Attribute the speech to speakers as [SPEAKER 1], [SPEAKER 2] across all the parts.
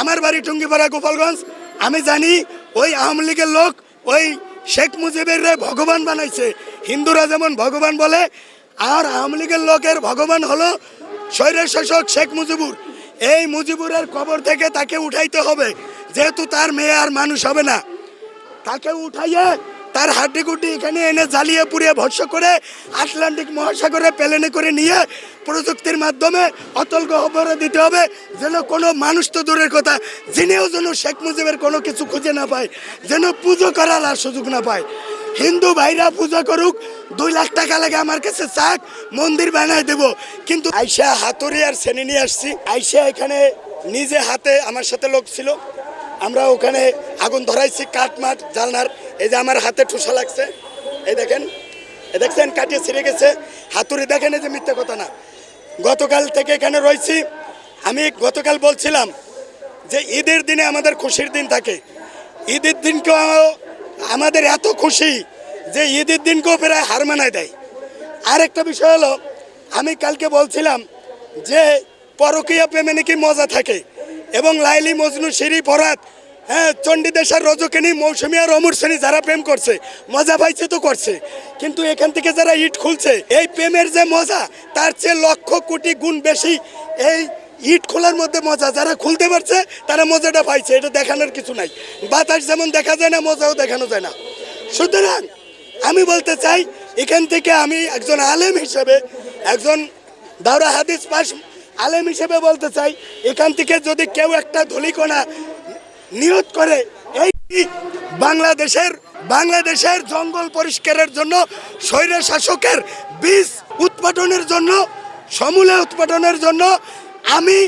[SPEAKER 1] আমার বাড়ি টুঙ্গিপাড়া গোপালগঞ্জ। আমি জানি ওই আওয়ামী লীগের লোক ওই শেখ মুজিবের ভগবান বানাইছে। হিন্দুরা যেমন ভগবান বলে, আর আওয়ামী লীগের লোকের ভগবান হলো স্বৈরের শাসক শেখ মুজিবুর। এই মুজিবুরের কবর থেকে তাকে উঠাইতে হবে, যেহেতু তার মেয়ে আর মানুষ হবে না। তাকে উঠাইয়ে তার হাড্ডিগুড্ডি এখানে এনে জ্বালিয়ে পুড়িয়ে ভস্য করে আটলান্টিক মহাসাগরে প্লেনে করে নিয়ে প্রযুক্তির মাধ্যমে অতল গহ্বরে দিতে হবে, যেন কোনো মানুষ তো দূরের কথা, জেনেও যেন শেখ মুজিবের কোনো কিছু খুঁজে না পায়, যেন পুজো করার আর সুযোগ না পায়। হিন্দু ভাইরা পূজা করুক, 2 লাখ টাকা লাগে আমার কাছে চাক, মন্দির বানায় দেব। কিন্তু আইসা হাতুড়ি আর ছেনে নিয়ে আসছি। আইসা এখানে নিজে হাতে, আমার সাথে লোক ছিল, আমরা ওখানে আগুন ধরাইছি, কাঠমাট জালনার। এই যে আমার হাতে ঠুসা লাগছে, এই দেখেন, এই দেখছেন কাটিয়ে ছিঁড়ে গেছে। হাতুড়ি দেখেন, এই যে মিথ্যা কথা না। গতকাল থেকে এখানে রয়েছি। আমি গতকাল বলছিলাম যে ঈদের দিনে আমাদের খুশির দিন থাকে, ঈদের দিনকেও আমাদের এত খুশি যে ঈদের দিনকেও প্রায় হার মানায় দেয়। আরেকটা বিষয় হলো, আমি কালকে বলছিলাম যে পরকীয়া প্রেমে নাকি মজা থাকে, এবং লাইলি মজনু শিরি ফরাত, হ্যাঁ, চণ্ডীদেশার রজকিনী মৌসুমী আর অমর শ্রেণী যারা প্রেম করছে, মজা পাইছে তো করছে, কিন্তু এখান থেকে যারা ইট খুলছে, এই প্রেমের যে মজা তার চেয়ে লক্ষ কোটি গুণ বেশি এই ইট খোলার মধ্যে মজা। যারা খুলতে পারছে তারা মজাটা পাইছে, এটা দেখানোর কিছু নাই। বাতাস যেমন দেখা যায় না, মজাও দেখানো যায় না। সুতরাং আমি বলতে চাই, এখান থেকে আমি একজন আলেম হিসেবে, একজন দাওরা হাদিস পাশ আলেম হিসেবে বলতে চাই, এখান থেকে যদি কেউ একটা ধূলিকণা নিয়ত করে এই বাংলাদেশের জঙ্গল পরিষ্কারের জন্য, স্বৈর শাসকের বীজ উৎপাদনের জন্য, সমূলে উৎপাদনের জন্য, আমি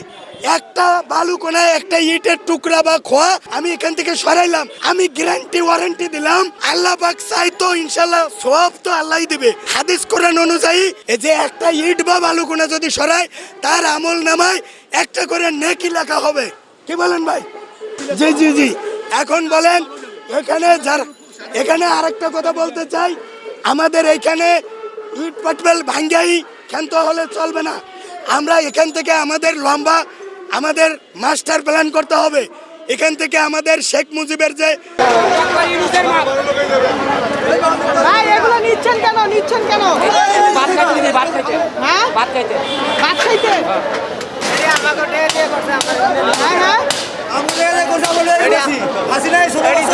[SPEAKER 1] একটা বালুকোনায় একটা ইটের টুকরা বা খোয়া আমি এখান থেকে সরাইলাম, আমি গ্যারান্টি ওয়ারেন্টি দিলাম, আল্লাহ পাক চাই তো ইনশাল্লাহ সওয়াব তো আল্লাহই দিবে। হাদিস কোরআন অনুযায়ী এই যে একটা ইট বা বালুকোনা যদি সরায়, তার আমল নামায় একটা করে নেকি লেখা হবে। কি বলেন ভাই? জি জি জি। এখন বলেন, এখানে আরেকটা কথা বলতে চাই, আমাদের এইখানে ইট পাটবেল ভাঙ্গাই ক্ষান্ত হলে চলবে না। আমরা এখান থেকে আমাদের লম্বা আমাদের মাস্টার প্ল্যান করতে হবে। এখান থেকে আমাদের শেখ মুজিবের যে
[SPEAKER 2] নিচ্ছেন কেন?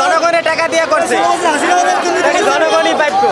[SPEAKER 3] জনগণের টাকা দিয়ে করছে, জনগণই পাইতো।